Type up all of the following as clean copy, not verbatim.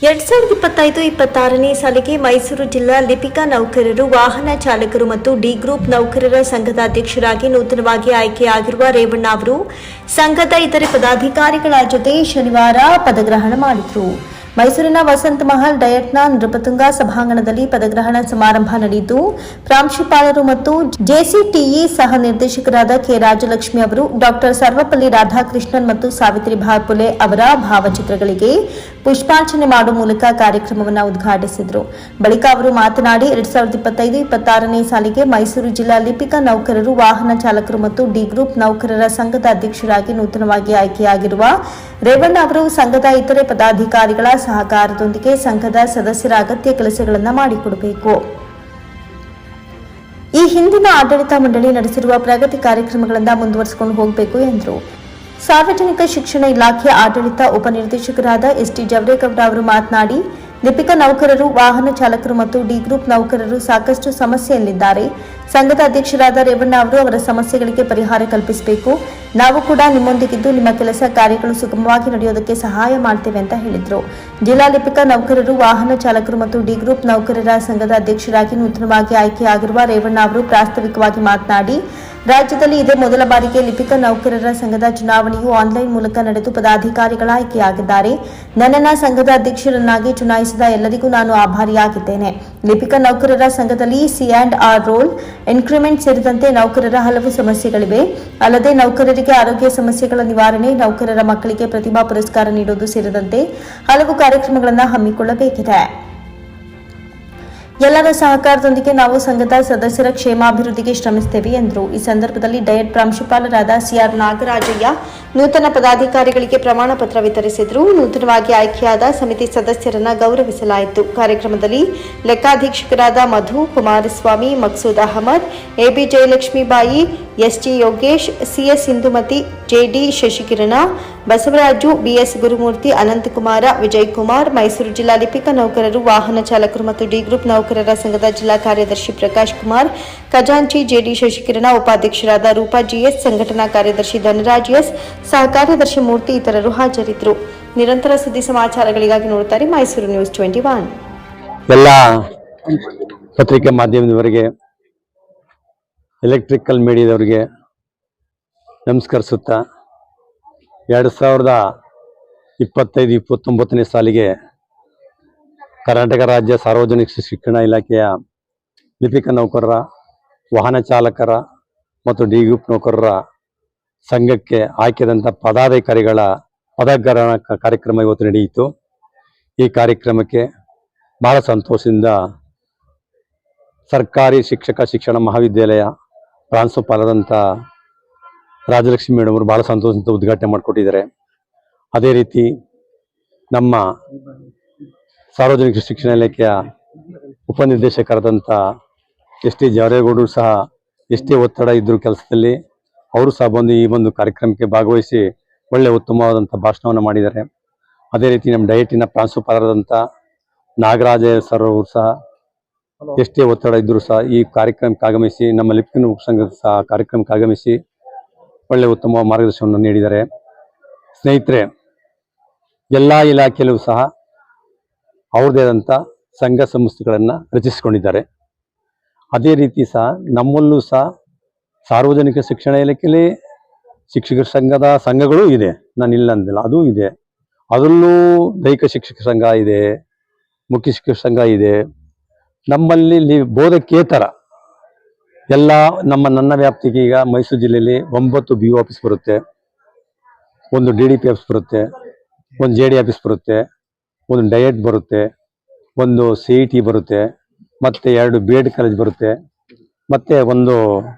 2025-26ನೇ ಸಾಲಿಗೆ ಮೈಸೂರು ಜಿಲ್ಲಾ ಲಿಪಿಕಾ ನೌಕರರು, ವಾಹನ ಚಾಲಕರು ಮತ್ತು ಡಿ ಗ್ರೂಪ್ ನೌಕರರ ಸಂಘದ ಅಧ್ಯಕ್ಷರಾಗಿ ನೂತನವಾಗಿ ಆಯ್ಕೆಯಾಗಿರುವ ರೇವಣ್ಣ ಅವರು ಸಂಘದ ಇತರೆ ಪದಾಧಿಕಾರಿಗಳ ಜೊತೆ ಶನಿವಾರ ಪದಗ್ರಹಣ ಮಾಡಿದರು. ಮೈಸೂರಿನ ವಸಂತ ಮಹಲ್ ಡಯಟ್ನ ನೃಪತುಂಗ ಸಭಾಂಗಣದಲ್ಲಿ ಪದಗ್ರಹಣ ಸಮಾರಂಭ ನಡೆಯಿತು. ಪ್ರಾಂಶುಪಾಲರು ಮತ್ತು ಜೆಸಿಟಿಇ ಸಹ ನಿರ್ದೇಶಕರಾದ ಕೆ ರಾಜಲಕ್ಷ್ಮಿ ಅವರು ಡಾಕ್ಟರ್ ಸರ್ವಪಲ್ಲಿ ರಾಧಾಕೃಷ್ಣನ್ ಮತ್ತು ಸಾವಿತ್ರಿಬಾಯಿ ಫುಲೆ ಅವರ ಭಾವಚಿತ್ರಗಳಿಗೆ ಪುಷ್ಪಾರ್ಚನೆ ಮಾಡುವ ಮೂಲಕ ಕಾರ್ಯಕ್ರಮವನ್ನು ಉದ್ಘಾಟಿಸಿದರು. ಬಳಿಕ ಅವರು ಮಾತನಾಡಿ 2025-26ನೇ ಸಾಲಿಗೆ ಮೈಸೂರು ಜಿಲ್ಲಾ ಲಿಪಿಕಾ ನೌಕರರು, ವಾಹನ ಚಾಲಕರು ಮತ್ತು ಡಿ ಗ್ರೂಪ್ ನೌಕರರ ಸಂಘದ ಅಧ್ಯಕ್ಷರಾಗಿ ನೂತನವಾಗಿ ಆಯ್ಕೆಯಾಗಿರುವ ರೇವಣ್ಣ ಅವರು ಸಂಘದ ಇತರೆ ಪದಾಧಿಕಾರಿಗಳ ಸಹಕಾರದೊಂದಿಗೆ ಸಂಘದ ಸದಸ್ಯರ ಅಗತ್ಯ ಕೆಲಸಗಳನ್ನು ಮಾಡಿಕೊಡಬೇಕು. ಈ ಹಿಂದಿನ ಆಡಳಿತ ಮಂಡಳಿ ನಡೆಸಿರುವ ಪ್ರಗತಿ ಕಾರ್ಯಕ್ರಮಗಳನ್ನು ಮುಂದುವರಿಸಿಕೊಂಡು ಹೋಗಬೇಕು ಎಂದರು. ಸಾರ್ವಜನಿಕ ಶಿಕ್ಷಣ ಇಲಾಖೆ ಆಡಳಿತ ಉಪನಿರ್ದೇಶಕರಾದ ಎಸ್ಟಿ ಜವರೇಗೌಡ ಅವರು ಮಾತನಾಡಿ, ಲಿಪಿಕಾ ನೌಕರರು, ವಾಹನ ಚಾಲಕರು ಮತ್ತು ಡಿ ಗ್ರೂಪ್ ನೌಕರರು ಸಾಕಷ್ಟು ಸಮಸ್ಯೆಯಲ್ಲಿದ್ದಾರೆ. ಸಂಘದ ಅಧ್ಯಕ್ಷರಾದ ರೇವಣ್ಣ ಅವರು ಅವರ ಸಮಸ್ಯೆಗಳಿಗೆ ಪರಿಹಾರ ಕಲ್ಪಿಸಬೇಕು. ನಾವು ಕೂಡ ನಿಮ್ಮೊಂದಿಗಿದ್ದು ನಿಮ್ಮ ಕೆಲಸ ಕಾರ್ಯಗಳು ಸುಗಮವಾಗಿ ನಡೆಯೋದಕ್ಕೆ ಸಹಾಯ ಮಾಡ್ತೇವೆ ಅಂತ ಹೇಳಿದರು. ಜಿಲ್ಲಾ ಲಿಪಿಕಾ ನೌಕರರು, ವಾಹನ ಚಾಲಕರು ಮತ್ತು ಡಿ ಗ್ರೂಪ್ ನೌಕರರ ಸಂಘದ ಅಧ್ಯಕ್ಷರಾಗಿ ನೂತನವಾಗಿ ಆಯ್ಕೆಯಾಗಿರುವ ರೇವಣ್ಣ ಅವರು ಪ್ರಾಸ್ತಾವಿಕವಾಗಿ ಮಾತನಾಡಿ, ರಾಜ್ಯದಲ್ಲಿ ಇದೇ ಮೊದಲ ಬಾರಿಗೆ ಲಿಪಿಕಾ ನೌಕರರ ಸಂಘದ ಚುನಾವಣೆಯು ಆನ್ಲೈನ್ ಮೂಲಕ ನಡೆದು ಪದಾಧಿಕಾರಿಗಳ ಆಯ್ಕೆಯಾಗಿದ್ದಾರೆ. ನನ್ನನ್ನು ಸಂಘದ ಅಧ್ಯಕ್ಷರನ್ನಾಗಿ ಚುನಾಯಿಸಿದ ಎಲ್ಲರಿಗೂ ನಾನು ಆಭಾರಿಯಾಗಿದ್ದೇನೆ. ಲಿಪಿಕಾ ನೌಕರರ ಸಂಘದಲ್ಲಿ C&R ರೋಲ್, ಇನ್ಕ್ರಿಮೆಂಟ್ ಸೇರಿದಂತೆ ನೌಕರರ ಹಲವು ಸಮಸ್ಯೆಗಳಿವೆ. ಅಲ್ಲದೆ ನೌಕರರಿಗೆ ಆರೋಗ್ಯ ಸಮಸ್ಯೆಗಳ ನಿವಾರಣೆ, ನೌಕರರ ಮಕ್ಕಳಿಗೆ ಪ್ರತಿಭಾ ಪುರಸ್ಕಾರ ನೀಡುವುದು ಸೇರಿದಂತೆ ಹಲವು ಕಾರ್ಯಕ್ರಮಗಳನ್ನು ಹಮ್ಮಿಕೊಳ್ಳಬೇಕಿದೆ. ಎಲ್ಲರ ಸಹಕಾರದೊಂದಿಗೆ ನಾವು ಸಂಘದ ಸದಸ್ಯರ ಕ್ಷೇಮಾಭಿವೃದ್ಧಿಗೆ ಶ್ರಮಿಸುತ್ತೇವೆ ಎಂದರು. ಈ ಸಂದರ್ಭದಲ್ಲಿ ಡಯಟ್ ಪ್ರಾಂಶುಪಾಲರಾದ CR ನಾಗರಾಜಯ್ಯ ನೂತನ ಪದಾಧಿಕಾರಿಗಳಿಗೆ ಪ್ರಮಾಣ ಪತ್ರ ವಿತರಿಸಿದರು. ನೂತನವಾಗಿ ಆಯ್ಕೆಯಾದ ಸಮಿತಿ ಸದಸ್ಯರನ್ನು ಗೌರವಿಸಲಾಯಿತು. ಕಾರ್ಯಕ್ರಮದಲ್ಲಿ ಲೆಕ್ಕಾಧೀಕ್ಷಕರಾದ ಮಧು, Kumaraswamy, Maqsood Ahmed, AB ಜಯಲಕ್ಷ್ಮೀಬಾಯಿ, SG Yogesh, CS Indumati, JD ಶಶಿಕಿರಣ, ಬಸವರಾಜು, BS ಗುರುಮೂರ್ತಿ, ಅನಂತಕುಮಾರ, ವಿಜಯಕುಮಾರ್, ಮೈಸೂರು ಜಿಲ್ಲಾ ಲಿಪಿಕಾ ನೌಕರರು, ವಾಹನ ಚಾಲಕರು ಮತ್ತು ಡಿ ಗ್ರೂಪ್ ನೌಕರರ ಸಂಘದ ಜಿಲ್ಲಾ ಕಾರ್ಯದರ್ಶಿ ಪ್ರಕಾಶ್ ಕುಮಾರ್, ಖಜಾಂಚಿ JD ಶಶಿಕಿರಣ, ಉಪಾಧ್ಯಕ್ಷರಾದ ರೂಪಾ GS, ಸಂಘಟನಾ ಕಾರ್ಯದರ್ಶಿ ಧನರಾಜ್ S, ಸಹ ಕಾರ್ಯದರ್ಶಿ ಮೂರ್ತಿ ಇತರರು ಹಾಜರಿದ್ದರು. ನಿರಂತರ ಸುದ್ದಿ ಸಮಾಚಾರಗಳಿಗಾಗಿ ನೋಡುತ್ತಾರೆ ಮೈಸೂರು ನ್ಯೂಸ್ 21. ಎಲ್ಲ ಪತ್ರಿಕೆ ಮಾಧ್ಯಮದವರಿಗೆ, ಎಲೆಕ್ಟ್ರಿಕಲ್ ಮೀಡಿಯಾದವರಿಗೆ ನಮಸ್ಕರಿಸುತ್ತಾ 2025-29ನೇ ಸಾಲಿಗೆ ಕರ್ನಾಟಕ ರಾಜ್ಯ ಸಾರ್ವಜನಿಕ ಶಿಕ್ಷಣ ಇಲಾಖೆಯ ಲಿಪಿಕಾ ನೌಕರರ, ವಾಹನ ಚಾಲಕರ ಮತ್ತು ಡಿ ಗ್ರೂಪ್ ನೌಕರರ ಸಂಘಕ್ಕೆ ಆಯ್ಕೆಯಾದಂಥ ಪದಾಧಿಕಾರಿಗಳ ಪದಗ್ರಹಣ ಕಾರ್ಯಕ್ರಮ ಇವತ್ತು ನಡೆಯಿತು. ಈ ಕಾರ್ಯಕ್ರಮಕ್ಕೆ ಬಹಳ ಸಂತೋಷದಿಂದ ಸರ್ಕಾರಿ ಶಿಕ್ಷಣ ಮಹಾವಿದ್ಯಾಲಯ ಪ್ರಾಂಶುಪಾಲರಾದಂಥ ರಾಜಲಕ್ಷ್ಮಿ ಮೇಡಮ್ ಅವರು ಬಹಳ ಸಂತೋಷದಿಂದ ಉದ್ಘಾಟನೆ ಮಾಡಿಕೊಟ್ಟಿದ್ದಾರೆ. ಅದೇ ರೀತಿ ನಮ್ಮ ಸಾರ್ವಜನಿಕ ಶಿಕ್ಷಣ ಇಲಾಖೆಯ ಉಪನಿರ್ದೇಶಕರಾದಂಥ ST ಜವರೇಗೌಡರು ಸಹ ಎಷ್ಟೇ ಒತ್ತಡ ಇದ್ದರೂ ಕೆಲಸದಲ್ಲಿ ಅವರು ಸಹ ಬಂದು ಈ ಒಂದು ಕಾರ್ಯಕ್ರಮಕ್ಕೆ ಭಾಗವಹಿಸಿ ಒಳ್ಳೆಯ ಉತ್ತಮವಾದಂಥ ಭಾಷಣವನ್ನು ಮಾಡಿದ್ದಾರೆ. ಅದೇ ರೀತಿ ನಮ್ಮ ಡಯಟಿನ ಪ್ರಾಂಶುಪಾಲರಾದಂಥ ನಾಗರಾಜ ಸರ್ ಅವರು ಸಹ ಎಷ್ಟೇ ಒತ್ತಡ ಇದ್ದರೂ ಸಹ ಈ ಕಾರ್ಯಕ್ರಮಕ್ಕೆ ಆಗಮಿಸಿ, ನಮ್ಮ ಲಿಪಿಕಾ ಸಂಘದ ಸಹ ಕಾರ್ಯಕ್ರಮಕ್ಕೆ ಆಗಮಿಸಿ ಒಳ್ಳೆಯ ಉತ್ತಮ ಮಾರ್ಗದರ್ಶನವನ್ನು ನೀಡಿದ್ದಾರೆ. ಸ್ನೇಹಿತರೆ, ಎಲ್ಲ ಇಲಾಖೆಯಲ್ಲೂ ಸಹ ಅವ್ರದ್ದೇ ಆದಂಥ ಸಂಘ ಸಂಸ್ಥೆಗಳನ್ನು ರಚಿಸಿಕೊಂಡಿದ್ದಾರೆ. ಅದೇ ರೀತಿ ಸಹ ನಮ್ಮಲ್ಲೂ ಸಹ ಸಾರ್ವಜನಿಕ ಶಿಕ್ಷಣ ಇಲಾಖೆಯಲ್ಲಿ ಶಿಕ್ಷಕರ ಸಂಘಗಳು ಇದೆ, ನಾನು ಇಲ್ಲ ಅಂದಿಲ್ಲ, ಅದೂ ಇದೆ. ಅದರಲ್ಲೂ ದೈಹಿಕ ಶಿಕ್ಷಕ ಸಂಘ ಇದೆ, ಮುಖ್ಯ ಶಿಕ್ಷಕ ಸಂಘ ಇದೆ. ನಮ್ಮಲ್ಲಿ ಬೋಧಕೇತರ ಎಲ್ಲ ನನ್ನ ವ್ಯಾಪ್ತಿಗೆ ಈಗ ಮೈಸೂರು ಜಿಲ್ಲೆಯಲ್ಲಿ 9 BO ಆಫೀಸ್ ಬರುತ್ತೆ, 1 DDP ಆಫೀಸ್ ಬರುತ್ತೆ, 1 JD ಆಫೀಸ್ ಬರುತ್ತೆ, 1 ಡಯಟ್ ಬರುತ್ತೆ, 1 CET ಬರುತ್ತೆ, ಮತ್ತು 2 B.Ed ಕಾಲೇಜ್ ಬರುತ್ತೆ, ಮತ್ತು 1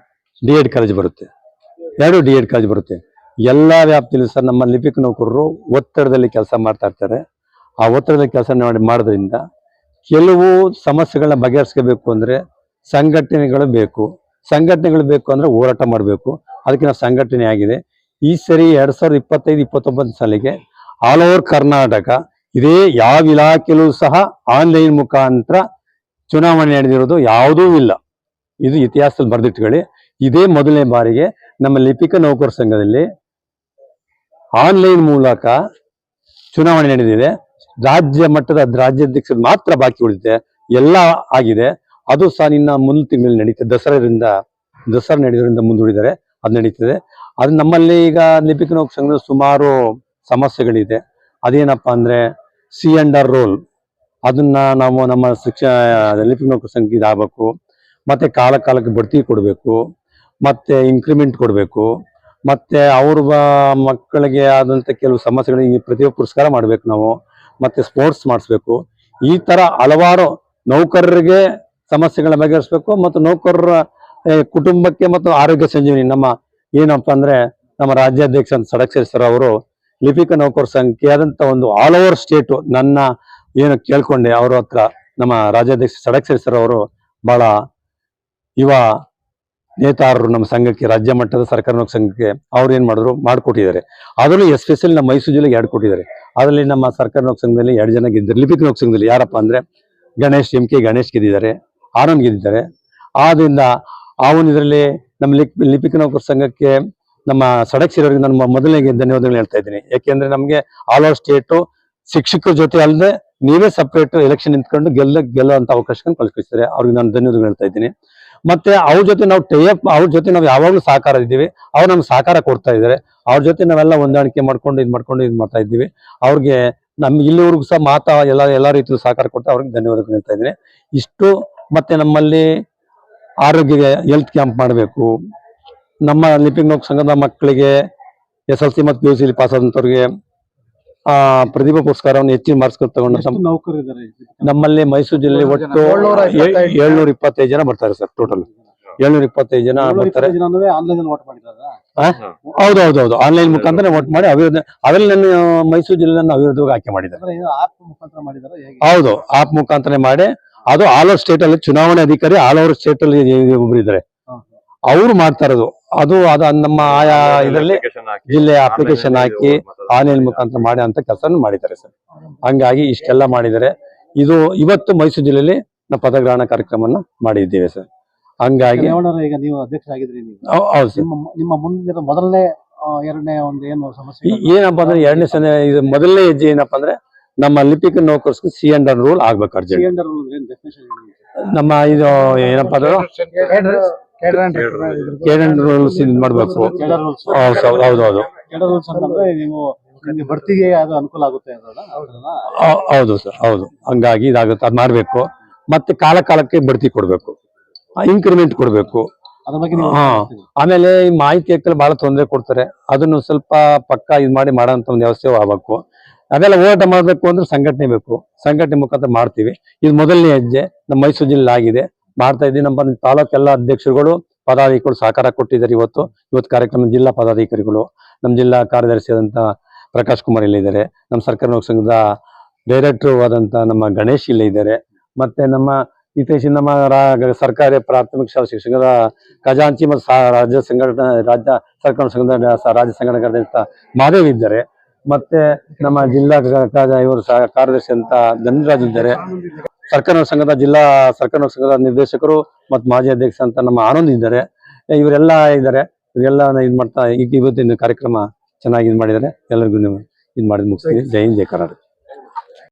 D.Ed ಕಾಲೇಜ್ ಬರುತ್ತೆ, 2 D.Ed ಕಾಲೇಜ್ ಬರುತ್ತೆ. ಎಲ್ಲ ವ್ಯಾಪ್ತಿಯಲ್ಲೂ ಸಹ ನಮ್ಮ ಲಿಪಿಕ ನೌಕರರು ಒತ್ತಡದಲ್ಲಿ ಕೆಲಸ ಮಾಡ್ತಾ ಇರ್ತಾರೆ. ಆ ಒತ್ತಡದಲ್ಲಿ ಕೆಲಸ ಮಾಡೋದ್ರಿಂದ ಕೆಲವು ಸಮಸ್ಯೆಗಳನ್ನ ಬಗೆಹರಿಸ್ಕೋಬೇಕು ಅಂದರೆ ಸಂಘಟನೆಗಳು ಬೇಕು ಅಂದರೆ ಹೋರಾಟ ಮಾಡಬೇಕು. ಅದಕ್ಕೆ ನಾವು ಸಂಘಟನೆ ಆಗಿದೆ. ಈ ಸರಿ 2025-29 ಸಾಲಿಗೆ ಆಲ್ ಓವರ್ ಕರ್ನಾಟಕ ಇದೇ ಯಾವ ಇಲಾಖೆಯಲ್ಲೂ ಸಹ ಆನ್ಲೈನ್ ಮುಖಾಂತರ ಚುನಾವಣೆ ನಡೆದಿರೋದು ಯಾವುದೂ ಇಲ್ಲ. ಇದು ಇತಿಹಾಸದಲ್ಲಿ ಬರೆದಿಟ್ಕೊಳ್ಳಿ. ಇದೇ ಮೊದಲನೇ ಬಾರಿಗೆ ನಮ್ಮ ಲಿಪಿಕಾ ನೌಕರ ಸಂಘದಲ್ಲಿ ಆನ್ಲೈನ್ ಮೂಲಕ ಚುನಾವಣೆ ನಡೆದಿದೆ. ರಾಜ್ಯ ಮಟ್ಟದ ರಾಜ್ಯಾಧ್ಯಕ್ಷರು ಮಾತ್ರ ಬಾಕಿ ಉಳಿದಿದೆ. ಎಲ್ಲ ಆಗಿದೆ. ಅದು ಸಹ ನಿನ್ನ ಮುಂದಿನ ತಿಂಗಳಲ್ಲಿ ನಡೀತದೆ. ದಸರಾ ನಡೆಯೋದ್ರಿಂದ ಮುಂದೂಡಿದ್ದಾರೆ, ಅದು ನಡೀತದೆ. ಅದು ನಮ್ಮಲ್ಲಿ ಈಗ ಲಿಪಿಕ ನೌಕರ ಸಂಘದ ಸುಮಾರು ಸಮಸ್ಯೆಗಳಿದೆ. ಅದೇನಪ್ಪ ಅಂದ್ರೆ ಸಿ ಅಂಡ್ ಆರ್ ರೋಲ್, ಅದನ್ನ ನಾವು ನಮ್ಮ ಲಿಪಿಕ ನೌಕರ ಸಂಘಕ್ಕೆ ಇದಾಗಬೇಕು. ಮತ್ತೆ ಕಾಲಕ್ಕೆ ಬಡ್ತಿ ಕೊಡಬೇಕು, ಮತ್ತೆ ಇನ್ಕ್ರಿಮೆಂಟ್ ಕೊಡಬೇಕು, ಮತ್ತೆ ಅವ್ರ ಮಕ್ಕಳಿಗೆ ಆದಂತ ಕೆಲವು ಸಮಸ್ಯೆಗಳಿಗೆ ಪ್ರತಿಭಾ ಪುರಸ್ಕಾರ ಮಾಡ್ಬೇಕು ನಾವು, ಮತ್ತೆ ಸ್ಪೋರ್ಟ್ಸ್ ಮಾಡಿಸ್ಬೇಕು. ಈ ತರ ಹಲವಾರು ನೌಕರರಿಗೆ ಸಮಸ್ಯೆಗಳ ಬಗೆಹರಿಸಬೇಕು. ಮತ್ತು ನೌಕರರ ಕುಟುಂಬಕ್ಕೆ ಮತ್ತು ಆರೋಗ್ಯ ಸಂಜೀವಿನಿ ನಮ್ಮ ಏನಪ್ಪ ಅಂದ್ರೆ ನಮ್ಮ ರಾಜ್ಯಾಧ್ಯಕ್ಷ ಷಡಕ್ಷರಿ ಸರ್ ಅವರು ಲಿಪಿಕ ನೌಕರ ಸಂಘಕ್ಕೆ ಆದಂತ ಒಂದು ಆಲ್ ಓವರ್ ಸ್ಟೇಟ್ ನನ್ನ ಏನು ಕೇಳ್ಕೊಂಡೆ ಅವ್ರ ಹತ್ರ. ನಮ್ಮ ರಾಜ್ಯಾಧ್ಯಕ್ಷ ಷಡಕ್ಷರಿ ಸರ್ ಅವರು ಬಹಳ ಯುವ ನೇತಾರರು ನಮ್ಮ ಸಂಘಕ್ಕೆ, ರಾಜ್ಯ ಮಟ್ಟದ ಸರ್ಕಾರ ನೌಕರ ಸಂಘಕ್ಕೆ ಅವ್ರು ಏನ್ ಮಾಡಿದ್ರು ಮಾಡ್ಕೊಟ್ಟಿದ್ದಾರೆ. ಅದರಲ್ಲೂ ಎಸ್ಪೆಷಲಿ ನಮ್ಮ ಮೈಸೂರು ಜಿಲ್ಲೆಗೆ 2 ಕೊಟ್ಟಿದ್ದಾರೆ. ಅದರಲ್ಲಿ ನಮ್ಮ ಸರ್ಕಾರ ನೌಕರ ಸಂಘದಲ್ಲಿ 2 ಜನ ಗೆದ್ದಿದ್ದಾರೆ. ಲಿಪಿಕ ನೌಕರ ಸಂಘದಲ್ಲಿ ಯಾರಪ್ಪ ಅಂದ್ರೆ ಗಣೇಶ್ ಗೆದ್ದಿದ್ದಾರೆ, ಆನಂದ್ ಗೆದ್ದಿದ್ದಾರೆ. ಆದ್ರಿಂದ ಅವನು ಇದರಲ್ಲಿ ನಮ್ಮ ಲಿಪಿಕ ನೌಕರ ಸಂಘಕ್ಕೆ ನಮ್ಮ ಷಡಕ್ಷರಿ ಅವರಿಗೆ ನಾನು ಮೊದಲನೇ ಧನ್ಯವಾದಗಳು ಹೇಳ್ತಾ ಇದ್ದೀನಿ. ಯಾಕೆಂದ್ರೆ ನಮ್ಗೆ ಆಲ್ ಓವರ್ ಸ್ಟೇಟ್ ಶಿಕ್ಷಕರ ಜೊತೆ ಅಲ್ಲದೆ ನೀವೇ ಸಪ್ರೇಟ್ ಎಲೆಕ್ಷನ್ ನಿಂತ್ಕೊಂಡು ಗೆಲ್ಲುವಂತ ಅವಕಾಶಗಳನ್ನು ಕಲ್ಪಿಸ್ತಾರೆ. ಅವ್ರಿಗೆ ನಾನು ಧನ್ಯವಾದಗಳು ಹೇಳ್ತಾ ಇದ್ದೀನಿ. ಮತ್ತೆ ಅವ್ರ ಜೊತೆ ನಾವು ಅವ್ರ ಜೊತೆ ನಾವು ಯಾವಾಗಲೂ ಸಹಕಾರ ಇದ್ದೀವಿ. ಅವ್ರು ನಮ್ಗೆ ಸಹಕಾರ ಕೊಡ್ತಾ ಇದ್ದಾರೆ. ಅವ್ರ ಜೊತೆ ನಾವೆಲ್ಲ ಹೊಂದಾಣಿಕೆ ಮಾಡ್ಕೊಂಡು ಇದು ಮಾಡ್ತಾ ಇದ್ದೀವಿ. ಅವ್ರಿಗೆ ನಮ್ಗೆ ಇಲ್ಲಿವರೆಗೂ ಸಹ ಎಲ್ಲ ರೀತಿಯಲ್ಲೂ ಸಹಕಾರ ಕೊಟ್ಟು ಅವ್ರಿಗೆ ಧನ್ಯವಾದಗಳು ಹೇಳ್ತಾ ಇದ್ದೀನಿ. ಇಷ್ಟು ಮತ್ತೆ ನಮ್ಮಲ್ಲಿ ಆರೋಗ್ಯ ಹೆಲ್ತ್ ಕ್ಯಾಂಪ್ ಮಾಡಬೇಕು. ನಮ್ಮ ಲಿಪಿಕ ನೌಕರ ಸಂಘದ ಮಕ್ಕಳಿಗೆ SLC ಮತ್ತು PUC ಪಾಸ್ ಆದಂತವ್ರಿಗೆ ಪ್ರತಿಭಾ ಪುರಸ್ಕಾರವನ್ನು ಹೆಚ್ಚಿನ ಮಾರ್ಕ್ಸ್ ತಗೊಂಡು ನಮ್ಮಲ್ಲಿ ಮೈಸೂರು ಜಿಲ್ಲೆ ಒಟ್ಟು 725 ಜನ ಬರ್ತಾರೆ ಸರ್. ಟೋಟಲ್ 725 ಜನ ಬರ್ತಾರೆ. ಹೌದು, ಆನ್ಲೈನ್ ಮುಖಾಂತರ ವೋಟ್ ಮಾಡಿ ಅವೆಲ್ಲ ನನ್ನ ಮೈಸೂರು ಜಿಲ್ಲೆಯನ್ನು ಅಭಿವೃದ್ಧಿಗೆ ಆಯ್ಕೆ ಮಾಡಿದ್ದಾರೆ. ಹೌದು, ಆಪ್ ಮುಖಾಂತರ ಮಾಡಿ ಅದು ಆಲ್ ಓವರ್ ಸ್ಟೇಟ್ ಅಲ್ಲಿ ಚುನಾವಣೆ ಅಧಿಕಾರಿ ಆಲ್ ಓವರ್ ಸ್ಟೇಟ್ ಅಲ್ಲಿ ಒಬ್ರು ಇದ್ದಾರೆ, ಅವ್ರು ಮಾಡ್ತಾ ಇರೋದು. ಅದು ನಮ್ಮ ಆಯಾ ಇದರಲ್ಲಿ ಜಿಲ್ಲೆ ಅಪ್ಲಿಕೇಶನ್ ಹಾಕಿ ಆನ್ಲೈನ್ ಮುಖಾಂತರ ಮಾಡಿ ಅಂತ ಕೆಲಸ ಮಾಡಿದ್ದಾರೆ ಸರ್. ಹಂಗಾಗಿ ಇಷ್ಟೆಲ್ಲ ಮಾಡಿದ್ದಾರೆ. ಇದು ಇವತ್ತು ಮೈಸೂರು ಜಿಲ್ಲೆಯಲ್ಲಿ ನಾವು ಪದಗ್ರಹಣ ಕಾರ್ಯಕ್ರಮನ ಮಾಡಿದ್ದೇವೆ ಸರ್. ಹಂಗಾಗಿ ಈಗ ನೀವು ಅಧ್ಯಕ್ಷರಾಗಿದ್ರಿ, ಹೌದು ಸರ್. ನಿಮ್ಮ ಮುಂದಿನ ಮೊದಲನೇ ಎರಡನೇ ಒಂದು ಏನು ಸಮಸ್ಯೆ ಏನಪ್ಪಾ ಅಂದ್ರೆ ಎರಡನೇ ಇದು ಮೊದಲನೇ ಹೆಜ್ಜೆ ಏನಪ್ಪಾ ಅಂದ್ರೆ ನಮ್ಮ ಲಿಪಿಕ ನೌಕರ್ಸ್ಗೆ ಸಿ ಅಂಡ್ ಆರ್ ರೂಲ್ ಆಗ್ಬೇಕು ಅರ್ಜೆಂಟ್. ನಮ್ಮ ಇದು ಏನಪ್ಪಾ ಅಂದ್ರೆ ಕೇಡರ್ ರೂಲ್ಸ್ ಮಾಡ್ಬೇಕು. ಹೌದು ಬಡ್ತಿಗೆ ಅದು ಅನುಕೂಲ ಆಗುತ್ತೆ. ಹೌದು ಸರ್, ಹೌದು. ಹಂಗಾಗಿ ಇದಾಗುತ್ತೆ, ಅದ್ ಮಾಡ್ಬೇಕು. ಮತ್ತೆ ಕಾಲಕ್ಕೆ ಬಡ್ತಿ ಕೊಡ್ಬೇಕು, ಇನ್ಕ್ರಿಮೆಂಟ್ ಕೊಡ್ಬೇಕು. ಆಮೇಲೆ ಈ ಮಾಹಿತಿ ಹಕ್ಕಲ್ಲಿ ಬಹಳ ತೊಂದರೆ ಕೊಡ್ತಾರೆ. ಅದನ್ನು ಸ್ವಲ್ಪ ಪಕ್ಕ ಇದ್ ಮಾಡೋಂತ ಒಂದು ವ್ಯವಸ್ಥೆ ಆಗ್ಬೇಕು. ಅದೆಲ್ಲ ಹೋರಾಟ ಮಾಡ್ಬೇಕು ಅಂದ್ರೆ ಸಂಘಟನೆ ಬೇಕು. ಸಂಘಟನೆ ಮುಖಾಂತರ ಮಾಡ್ತೀವಿ. ಇದು ಮೊದಲನೇ ಹೆಜ್ಜೆ ನಮ್ಮ ಮೈಸೂರು ಜಿಲ್ಲೆ ಆಗಿದೆ, ಮಾಡ್ತಾ ಇದ್ದೀವಿ. ನಮ್ಮ ತಾಲೂಕು ಎಲ್ಲ ಅಧ್ಯಕ್ಷರುಗಳು ಪದಾಧಿಕಾರಿಗಳು ಸಹಕಾರ ಕೊಟ್ಟಿದ್ದಾರೆ. ಇವತ್ತು ಕಾರ್ಯಕ್ರಮ ಜಿಲ್ಲಾ ಪದಾಧಿಕಾರಿಗಳು, ನಮ್ಮ ಜಿಲ್ಲಾ ಕಾರ್ಯದರ್ಶಿಯಾದಂತ ಪ್ರಕಾಶ್ ಕುಮಾರ್ ಇಲ್ಲಿದ್ದಾರೆ, ನಮ್ಮ ಸರ್ಕಾರ ನೌಕರ ಸಂಘದ ಡೈರೆಕ್ಟರ್ ಆದಂತ ನಮ್ಮ ಗಣೇಶ್ ಇಲ್ಲೇ ಇದ್ದಾರೆ, ಮತ್ತೆ ನಮ್ಮ ಇತ್ತೀಚಿನ ನಮ್ಮ ಸರ್ಕಾರಿ ಪ್ರಾಥಮಿಕ ಶಾಲಾ ಶಿಕ್ಷಕರ ಖಜಾಂಚಿ ಮತ್ತು ರಾಜ್ಯ ಸರ್ಕಾರ ಸಂಘದ ರಾಜ್ಯ ಸಂಘಟನೆ ಮಾದೇವ್ ಇದ್ದಾರೆ, ಮತ್ತೆ ನಮ್ಮ ಜಿಲ್ಲಾ ಇವರು ಕಾರ್ಯದರ್ಶಿ ಅಂತ ಧನರಾಜ್ ಇದ್ದಾರೆ, ಸರ್ಕಾರ ಸಂಘದ ಜಿಲ್ಲಾ ಸರ್ಕಾರ ಸಂಘದ ನಿರ್ದೇಶಕರು ಮತ್ತು ಮಾಜಿ ಅಧ್ಯಕ್ಷ ಅಂತ ನಮ್ಮ ಆನಂದ್ ಇದ್ದಾರೆ. ಇವರೆಲ್ಲ ಇದ್ದಾರೆ. ಇವರೆಲ್ಲ ಇದು ಮಾಡ್ತಾ ಈಗ ಇವತ್ತಿನ ಕಾರ್ಯಕ್ರಮ ಚೆನ್ನಾಗಿ ಇದು ಮಾಡಿದ್ದಾರೆ. ಎಲ್ಲರಿಗೂ ಇದು ಮಾಡಿ ಮುಗಿಸ್ತೀವಿ. ಜೈ ಹಿಂದ್, ಜೈ ಕರ್ನಾಟಕ.